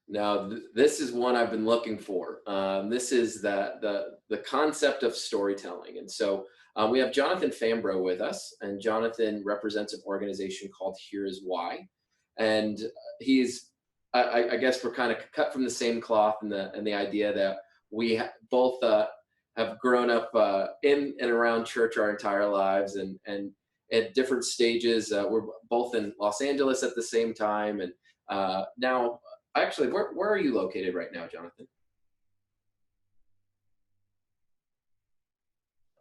Now, this is one I've been looking for. This is the concept of storytelling. And so we have Jonathan Fambro with us, and Jonathan represents an organization called Here Is Why. And he's, I guess we're kind of cut from the same cloth, and the idea that both have grown up in and around church our entire lives, and at different stages. We're both in Los Angeles at the same time. And now, actually, where are you located right now, Jonathan?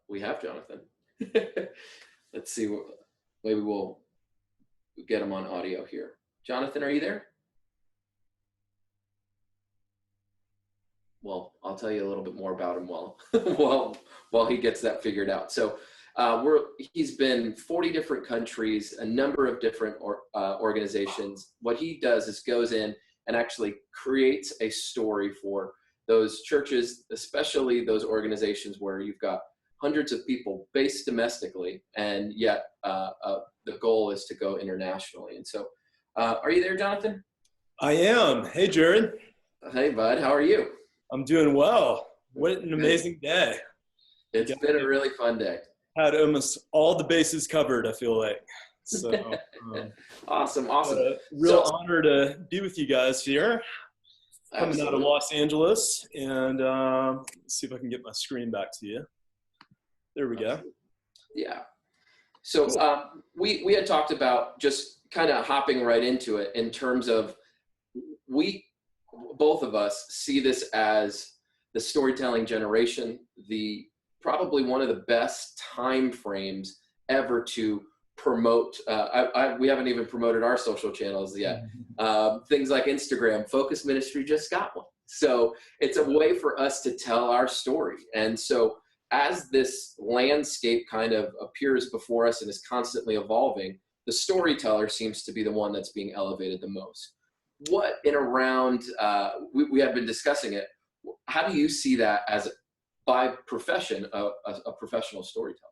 We have Jonathan. Let's see. Maybe we'll get him on audio here. Jonathan, are you there? Well, I'll tell you a little bit more about him while he gets that figured out. So he's been 40 different countries, a number of different organizations. What he does is goes in and actually creates a story for those churches, especially those organizations where you've got hundreds of people based domestically, and yet the goal is to go internationally. And so, are you there, Jonathan? I am. Hey, Jared. Hey, bud. How are you? I'm doing well. What an amazing day. It's been a really fun day. Had almost all the bases covered, I feel like. So awesome. Real honor to be with you guys here. Coming out of Los Angeles, and let's see if I can get my screen back to you. There we go. Yeah. So we had talked about just kind of hopping right into it in terms of both of us see this as the storytelling generation, probably one of the best time frames ever to promote. We haven't even promoted our social channels yet. Things like Instagram. Focus Ministry just got one. So it's a way for us to tell our story. And so as this landscape kind of appears before us and is constantly evolving, the storyteller seems to be the one that's being elevated the most. What in around, we had been discussing it, how do you see that as, by profession, a professional storyteller?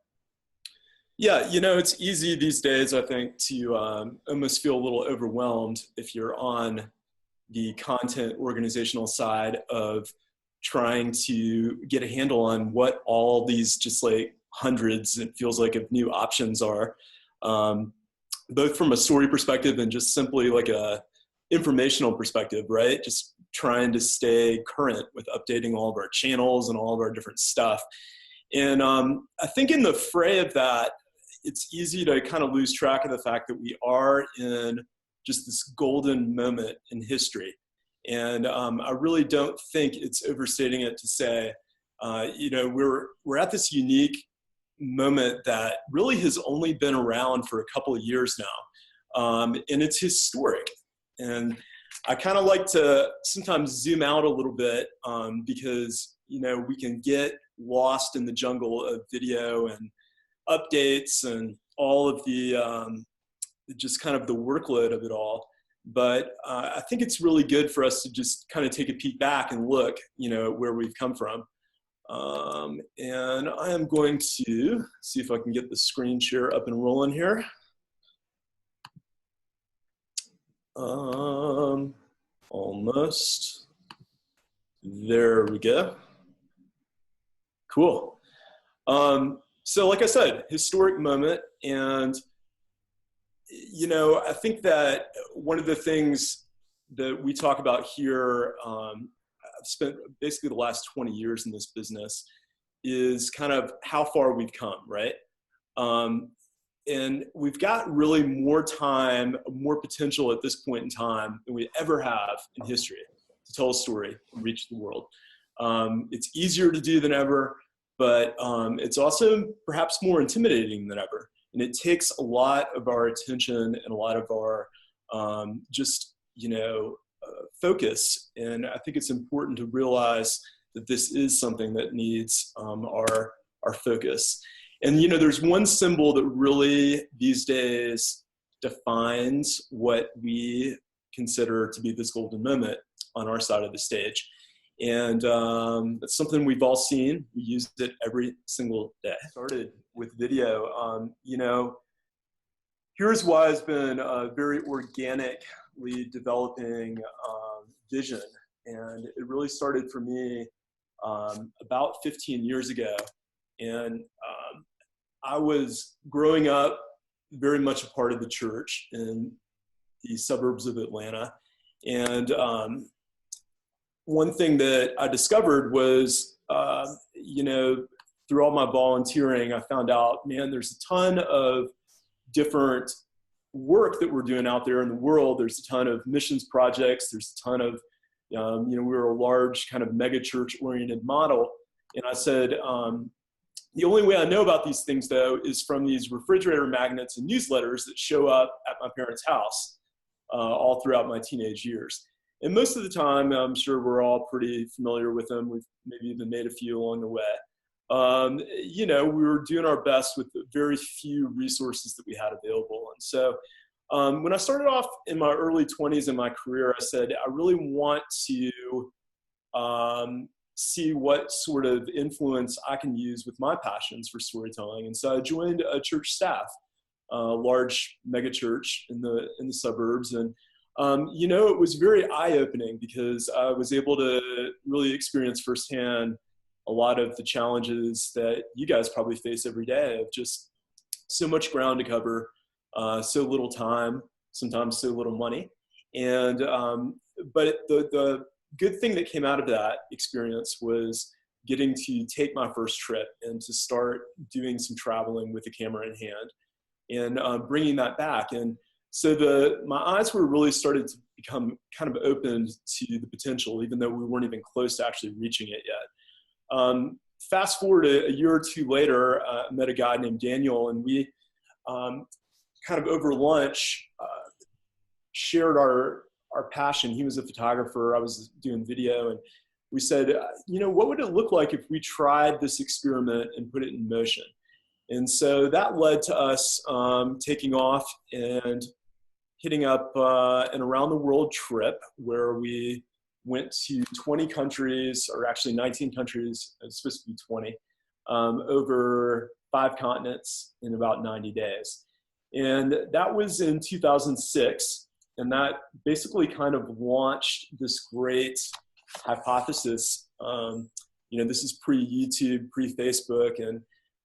Yeah, it's easy these days, I think, to almost feel a little overwhelmed if you're on the content organizational side of trying to get a handle on what all these just like hundreds, it feels like, of new options are, both from a story perspective and just simply like a informational perspective, right? Just trying to stay current with updating all of our channels and all of our different stuff. And I think in the fray of that, it's easy to kind of lose track of the fact that we are in just this golden moment in history. And I really don't think it's overstating it to say, we're at this unique moment that really has only been around for a couple of years now. And it's historic. And I kind of like to sometimes zoom out a little bit because, we can get lost in the jungle of video and updates and all of the just kind of the workload of it all. But I think it's really good for us to just kind of take a peek back and look, where we've come from. And I am going to see if I can get the screen share up and rolling here. Almost. There we go. Cool. So like I said, historic moment. And, I think that one of the things that we talk about here, I've spent basically the last 20 years in this business, is kind of how far we've come, right? And we've got really more time, more potential at this point in time than we ever have in history to tell a story and reach the world. It's easier to do than ever, but it's also perhaps more intimidating than ever. And it takes a lot of our attention and a lot of our focus. And I think it's important to realize that this is something that needs our focus. And, there's one symbol that really these days defines what we consider to be this golden moment on our side of the stage. And it's something we've all seen. We use it every single day. Started with video. Here's Why has been very organically developing vision. And it really started for me about 15 years ago. And I was growing up very much a part of the church in the suburbs of Atlanta. And one thing that I discovered was, through all my volunteering, I found out, man, there's a ton of different work that we're doing out there in the world. There's a ton of missions projects. There's a ton of, we were a large kind of mega church oriented model. And I said, the only way I know about these things, though, is from these refrigerator magnets and newsletters that show up at my parents' house all throughout my teenage years. And most of the time, I'm sure we're all pretty familiar with them. We've maybe even made a few along the way. We were doing our best with the very few resources that we had available. And so when I started off in my early 20s in my career, I said, I really want to see what sort of influence I can use with my passions for storytelling. And so I joined a church staff, a large mega church in the suburbs. And, it was very eye-opening because I was able to really experience firsthand a lot of the challenges that you guys probably face every day of just so much ground to cover, so little time, sometimes so little money. And, but the good thing that came out of that experience was getting to take my first trip and to start doing some traveling with a camera in hand and bringing that back. And so my eyes were really started to become kind of opened to the potential, even though we weren't even close to actually reaching it yet. Fast forward a year or two later, I met a guy named Daniel, and we kind of over lunch shared our passion. He was a photographer, I was doing video, and we said, what would it look like if we tried this experiment and put it in motion? And so that led to us taking off and hitting up an around the world trip where we went to 20 countries, or actually 19 countries, it's supposed to be 20, over 5 continents in about 90 days. And that was in 2006. And that basically kind of launched this great hypothesis. This is pre-YouTube, pre-Facebook. And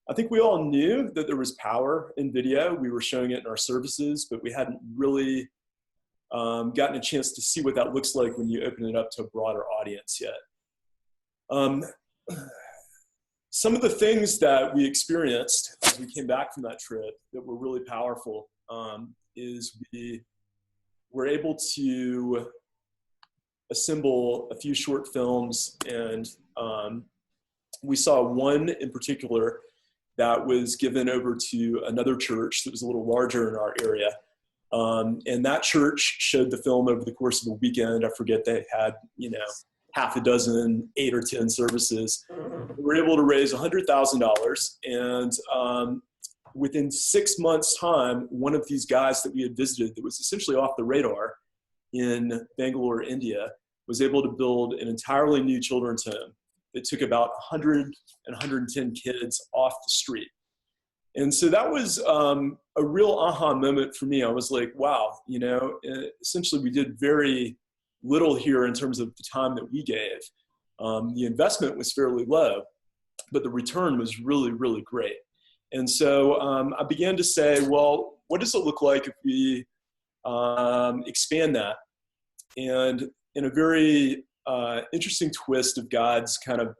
I think we all knew that there was power in video. We were showing it in our services, but we hadn't really gotten a chance to see what that looks like when you open it up to a broader audience yet. Some of the things that we experienced as we came back from that trip that were really powerful is we were able to assemble a few short films, and we saw one in particular that was given over to another church that was a little larger in our area. And that church showed the film over the course of a weekend. I forget, they had, half a dozen, 8 or 10 services. We were able to raise $100,000. And within 6 months' time, one of these guys that we had visited that was essentially off the radar in Bangalore, India, was able to build an entirely new children's home that took about 100 and 110 kids off the street. And so that was a real aha moment for me. I was like, wow, essentially we did very little here in terms of the time that we gave. The investment was fairly low, but the return was really, really great. And so I began to say, well, what does it look like if we expand that? And in a very interesting twist of God's kind of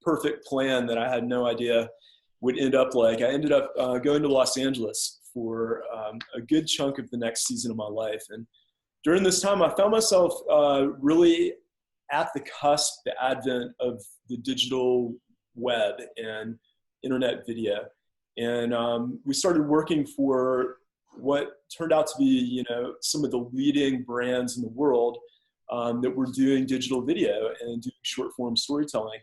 perfect plan that I had no idea would end up like, I ended up going to Los Angeles for a good chunk of the next season of my life. And during this time, I found myself really at the cusp, the advent of the digital web and internet video. And we started working for what turned out to be, some of the leading brands in the world that were doing digital video and doing short form storytelling.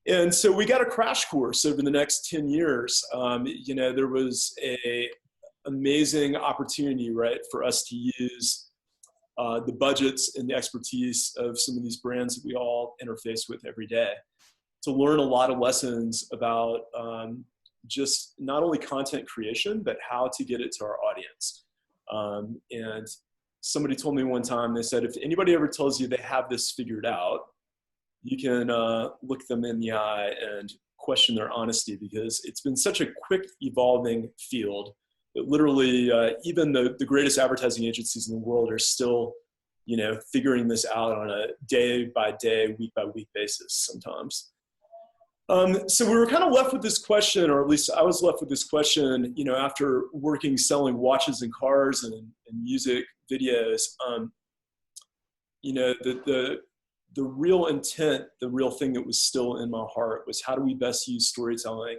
And so we got a crash course over the next 10 years. There was a amazing opportunity, right, for us to use the budgets and the expertise of some of these brands that we all interface with every day to learn a lot of lessons about just not only content creation, but how to get it to our audience. And somebody told me one time, they said, if anybody ever tells you they have this figured out, you can look them in the eye and question their honesty, because it's been such a quick evolving field that literally even the greatest advertising agencies in the world are still, figuring this out on a day by day, week by week basis sometimes. So we were kind of left with this question, or at least I was left with this question, after selling watches and cars and music videos. The real intent, the real thing that was still in my heart was, how do we best use storytelling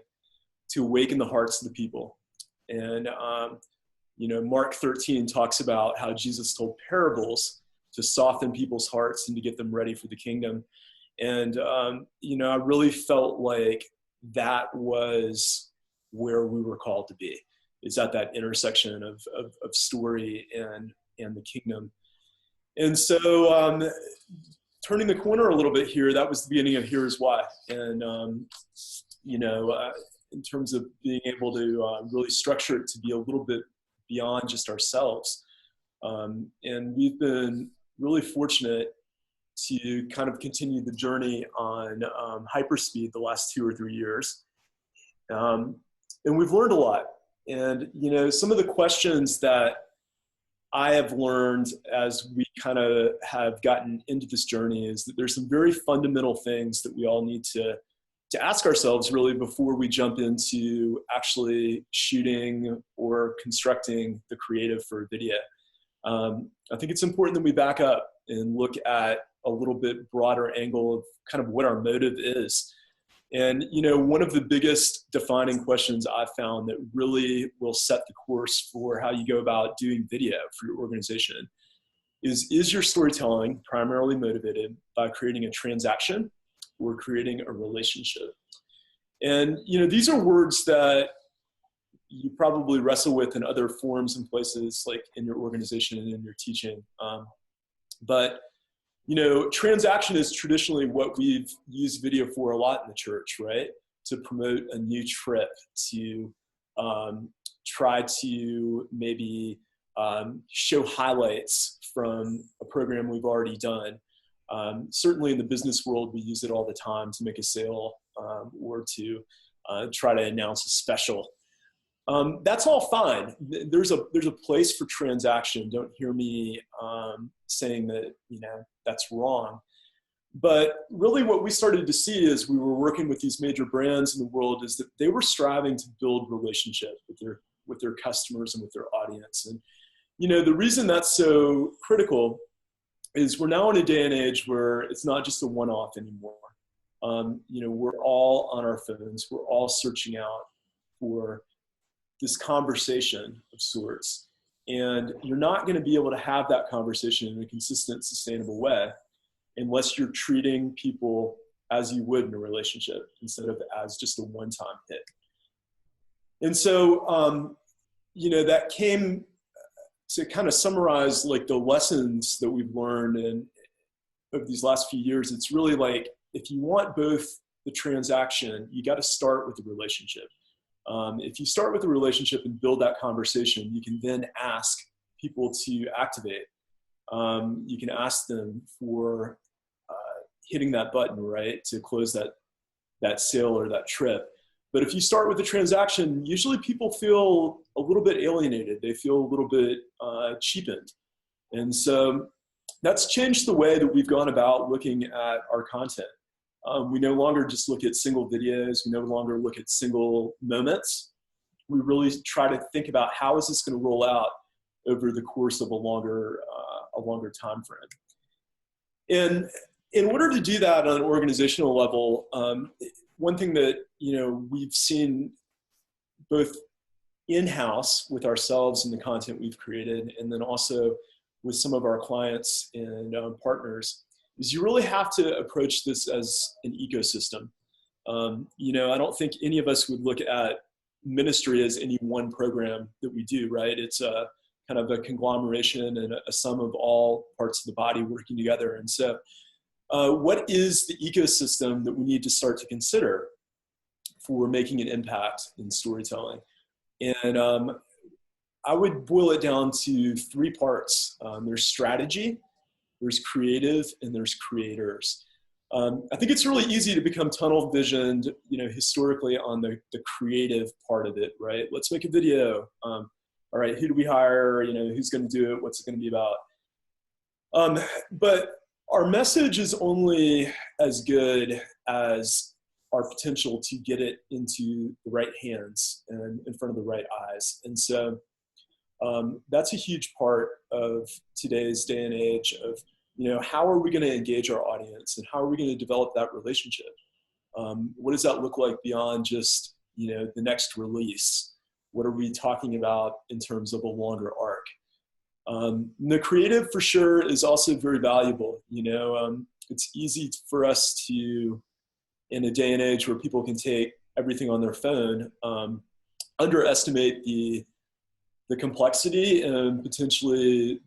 to awaken the hearts of the people? And, Mark 13 talks about how Jesus told parables to soften people's hearts and to get them ready for the kingdom. And, I really felt like that was where we were called to be, is at that intersection of story and the kingdom. And so, turning the corner a little bit here, that was the beginning of Here's Why. And, in terms of being able to really structure it to be a little bit beyond just ourselves. And we've been really fortunate to kind of continue the journey on hyperspeed the last 2 or 3 years. And we've learned a lot. And, some of the questions that I have learned as we kind of have gotten into this journey is that there's some very fundamental things that we all need to ask ourselves really before we jump into actually shooting or constructing the creative for a video. I think it's important that we back up and look at a little bit broader angle of kind of what our motive is. And, one of the biggest defining questions I've found that really will set the course for how you go about doing video for your organization is your storytelling primarily motivated by creating a transaction or creating a relationship? And, these are words that you probably wrestle with in other forums and places, like in your organization and in your teaching. But transaction is traditionally what we've used video for a lot in the church, right? To promote a new trip, to try to maybe show highlights from a program we've already done. Certainly in the business world, we use it all the time to make a sale or to try to announce a special. That's all fine. There's a place for transaction. Don't hear me saying that that's wrong. But really what we started to see as we were working with these major brands in the world is that they were striving to build relationship with their customers and with their audience. And the reason that's so critical is we're now in a day and age where it's not just a one-off anymore. We're all on our phones. We're all searching out for this conversation of sorts. And you're not going to be able to have that conversation in a consistent, sustainable way unless you're treating people as you would in a relationship instead of as just a one-time hit. And so, that came to kind of summarize like the lessons that we've learned over these last few years. It's really like, if you want both the transaction, you got to start with the relationship. If you start with the relationship and build that conversation, you can then ask people to activate. You can ask them for hitting that button, right, to close that sale or that trip. But if you start with the transaction, usually people feel a little bit alienated. They feel a little bit cheapened. And so that's changed the way that we've gone about looking at our content. We no longer just look at single videos. We no longer look at single moments. We really try to think about how is this going to roll out over the course of a longer time frame. And in order to do that on an organizational level, one thing that we've seen both in-house with ourselves and the content we've created, and then also with some of our clients and partners, is you really have to approach this as an ecosystem. I don't think any of us would look at ministry as any one program that we do, right? It's a kind of a conglomeration and a sum of all parts of the body working together. And so what is the ecosystem that we need to start to consider for making an impact in storytelling? And I would boil it down to three parts. There's strategy, there's creative, and there's creators. I think it's really easy to become tunnel visioned, historically on the creative part of it, right? Let's make a video. All right, who do we hire? Who's going to do it? What's it going to be about? But our message is only as good as our potential to get it into the right hands and in front of the right eyes. And so that's a huge part of today's day and age of, how are we going to engage our audience and how are we going to develop that relationship? What does that look like beyond just, the next release? What are we talking about in terms of a longer arc? The creative for sure is also very valuable. It's easy for us to, in a day and age where people can take everything on their phone, underestimate the complexity and potentially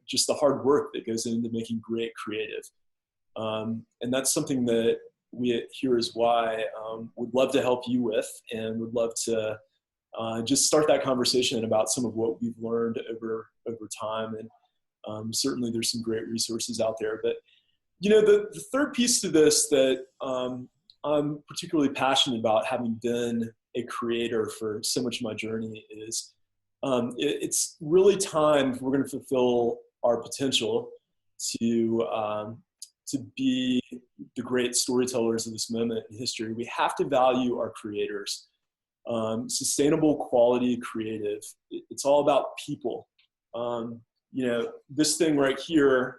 just the hard work that goes into making great creative. And that's something that we at Here Is Why would love to help you with, and would love to just start that conversation about some of what we've learned over time. And certainly there's some great resources out there. But, the third piece to this that I'm particularly passionate about, having been a creator for so much of my journey, is it's really time, if we're going to fulfill our potential to be the great storytellers of this moment in history, we have to value our creators. Sustainable quality creative. It's all about people. This thing right here,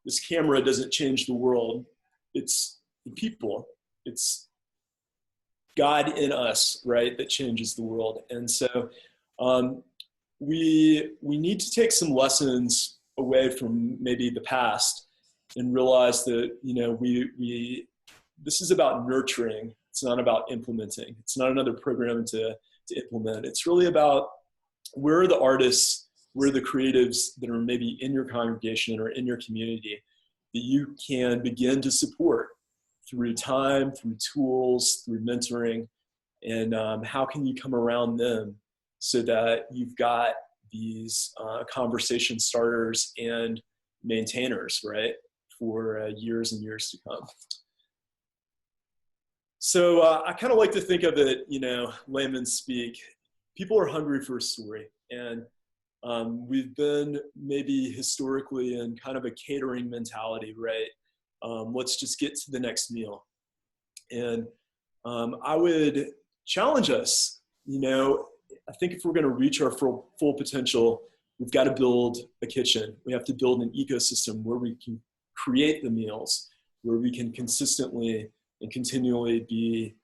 this camera doesn't change the world. It's the people. It's God in us, right, that changes the world. And so we need to take some lessons away from maybe the past and realize that, this is about nurturing. It's not about implementing. It's not another program to implement. It's really about, where are the artists, where are the creatives that are maybe in your congregation or in your community that you can begin to support through time, through tools, through mentoring, and how can you come around them so that you've got these conversation starters and maintainers, right, for years and years to come. So I kind of like to think of it, layman speak. People are hungry for a story, and we've been maybe historically in kind of a catering mentality, right? Let's just get to the next meal. And I would challenge us, I think if we're going to reach our full potential, we've got to build a kitchen. We have to build an ecosystem where we can create the meals, where we can consistently and continually be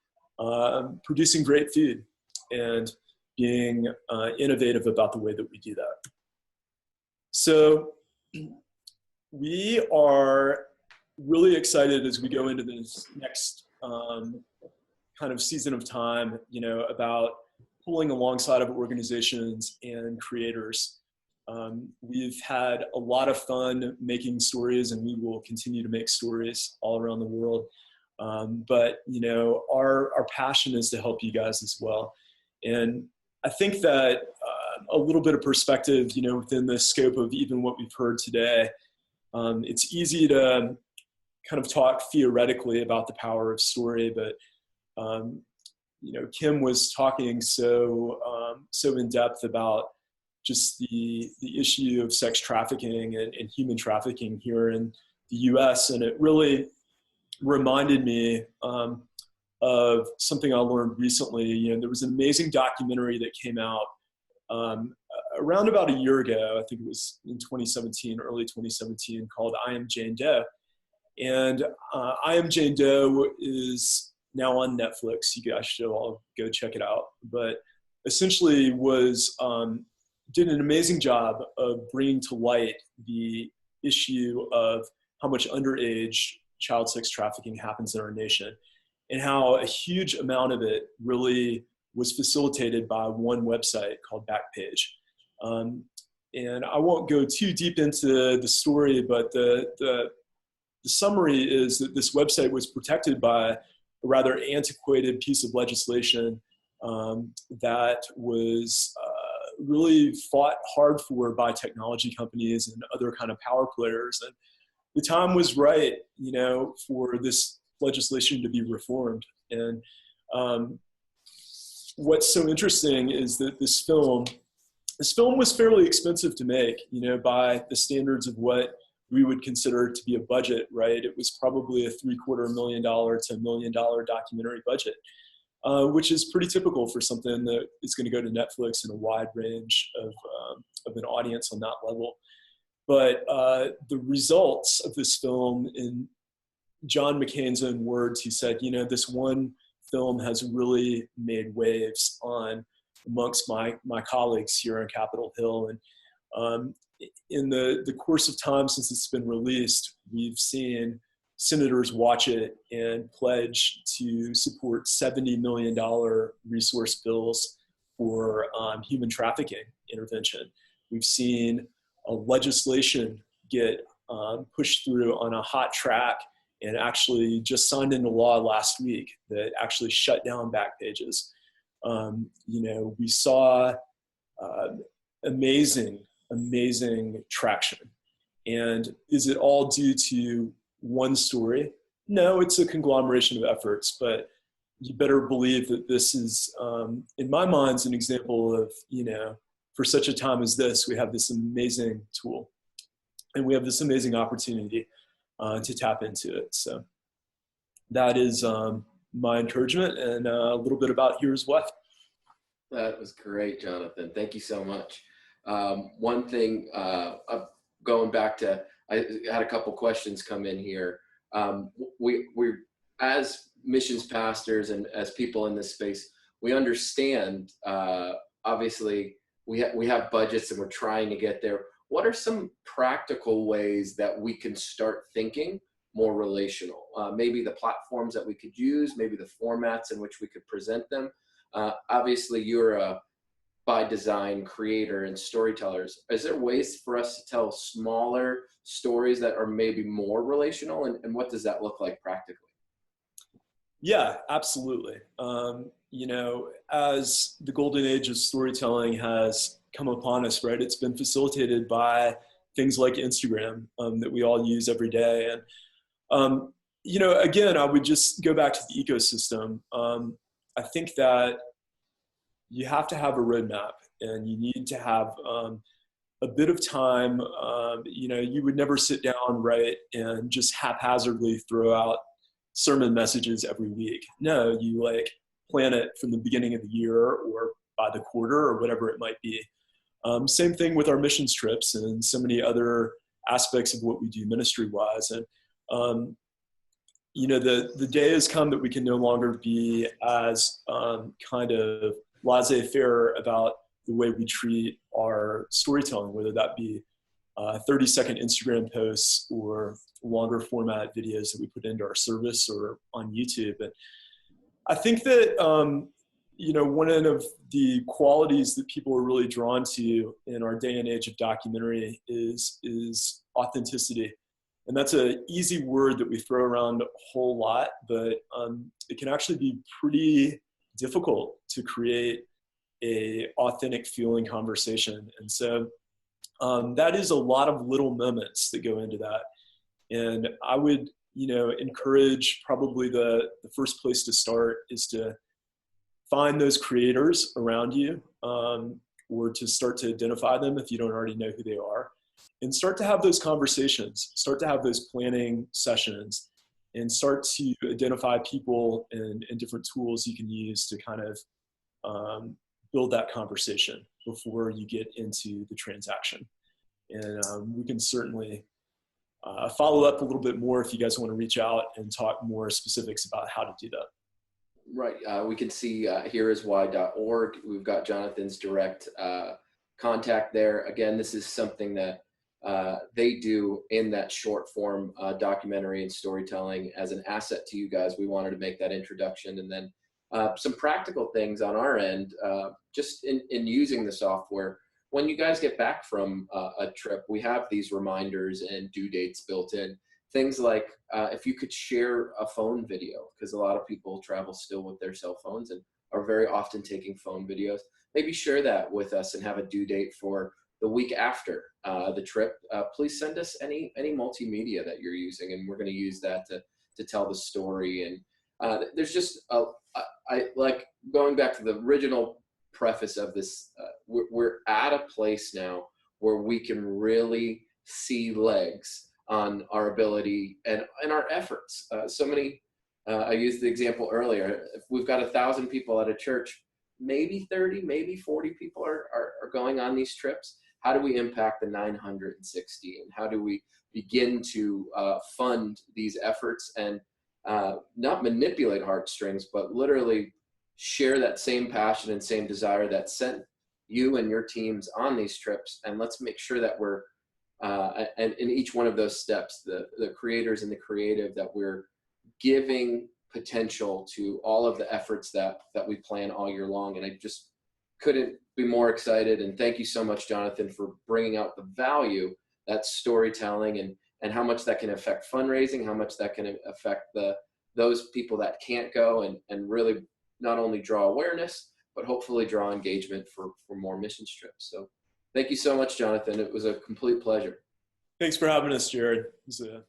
producing great food and being innovative about the way that we do that. So we are really excited as we go into this next kind of season of time, about pulling alongside of organizations and creators. We've had a lot of fun making stories, and we will continue to make stories all around the world. But our passion is to help you guys as well. And I think that a little bit of perspective, within the scope of even what we've heard today, it's easy to kind of talk theoretically about the power of story, but Kim was talking so in depth about just the issue of sex trafficking and human trafficking here in the U.S., and it really reminded me of something I learned recently. There was an amazing documentary that came out around about a year ago. I think it was in 2017, early 2017, called I Am Jane Doe. And I Am Jane Doe is now on Netflix. You guys should all go check it out. But essentially did an amazing job of bringing to light the issue of how much underage child sex trafficking happens in our nation, and how a huge amount of it really was facilitated by one website called Backpage. And I won't go too deep into the story, but the summary is that this website was protected by a rather antiquated piece of legislation that was really fought hard for by technology companies and other kind of power players. And the time was right, for this legislation to be reformed. And what's so interesting is that this film was fairly expensive to make, by the standards of what we would consider to be a budget, right? It was probably a $750,000 to $1 million documentary budget, which is pretty typical for something that is going to go to Netflix in a wide range of an audience on that level. But the results of this film, in John McCain's own words, he said, this one film has really made waves amongst my colleagues here on Capitol Hill. And in the course of time since it's been released, we've seen senators watch it and pledge to support $70 million resource bills for human trafficking intervention. We've seen legislation get pushed through on a hot track and actually just signed into law last week that actually shut down Backpages. We saw amazing traction. And is it all due to one story? No, it's a conglomeration of efforts, but you better believe that this is, in my mind, an example of, for such a time as this, we have this amazing tool and we have this amazing opportunity to tap into it. So that is my encouragement, and a little bit about Here's Why. That was great, Jonathan. Thank you so much. One thing, going back to, I had a couple questions come in here. We as missions pastors and as people in this space, we understand, obviously we have budgets and we're trying to get there. What are some practical ways that we can start thinking more relational? Maybe the platforms that we could use, maybe the formats in which we could present them. Obviously you're a by design creator and storytellers. Is there ways for us to tell smaller stories that are maybe more relational, and what does that look like practically? Yeah, absolutely. As the golden age of storytelling has come upon us, right, it's been facilitated by things like Instagram that we all use every day. And, again, I would just go back to the ecosystem. I think that you have to have a roadmap, and you need to have a bit of time. You would never sit down, right, and just haphazardly throw out sermon messages every week. No, you plan it from the beginning of the year or by the quarter or whatever it might be. Same thing with our missions trips and so many other aspects of what we do ministry-wise. And the day has come that we can no longer be as kind of laissez-faire about the way we treat our storytelling, whether that be 30-second Instagram posts or longer format videos that we put into our service or on YouTube. And I think that, one of the qualities that people are really drawn to in our day and age of documentary is authenticity. And that's an easy word that we throw around a whole lot, but it can actually be pretty difficult to create a authentic feeling conversation. And so that is a lot of little moments that go into that. And I would, encourage, probably the first place to start is to find those creators around you, or to start to identify them if you don't already know who they are, and start to have those conversations, start to have those planning sessions, and start to identify people and different tools you can use to kind of build that conversation before you get into the transaction. And we can certainly follow up a little bit more if you guys want to reach out and talk more specifics about how to do that. Right. We can see hereiswhy.org. We've got Jonathan's direct contact there. Again, this is something that they do in that short form documentary and storytelling as an asset to you guys. We wanted to make that introduction. And then some practical things on our end, just in using the software. When you guys get back from a trip, we have these reminders and due dates built in. Things like if you could share a phone video, because a lot of people travel still with their cell phones, and are very often taking phone videos. Maybe share that with us and have a due date for the week after the trip. Please send us any multimedia that you're using, and we're going to use that to tell the story. And there's just I like going back to the original preface of this. We're at a place now where we can really see legs on our ability and our efforts. So many. I used the example earlier. If we've got 1,000 people at a church, maybe 30, maybe 40 people are going on these trips. How do we impact the 960? And how do we begin to fund these efforts and not manipulate heartstrings, but literally share that same passion and same desire that sent you and your teams on these trips? And let's make sure that we're, and in each one of those steps, the creators and the creative, that we're giving potential to all of the efforts that we plan all year long. And I just couldn't be more excited. And thank you so much, Jonathan, for bringing out the value that storytelling and how much that can affect fundraising, how much that can affect those people that can't go, and really not only draw awareness, but hopefully draw engagement for more missions trips. So thank you so much, Jonathan. It was a complete pleasure. Thanks for having us, Jared. It was a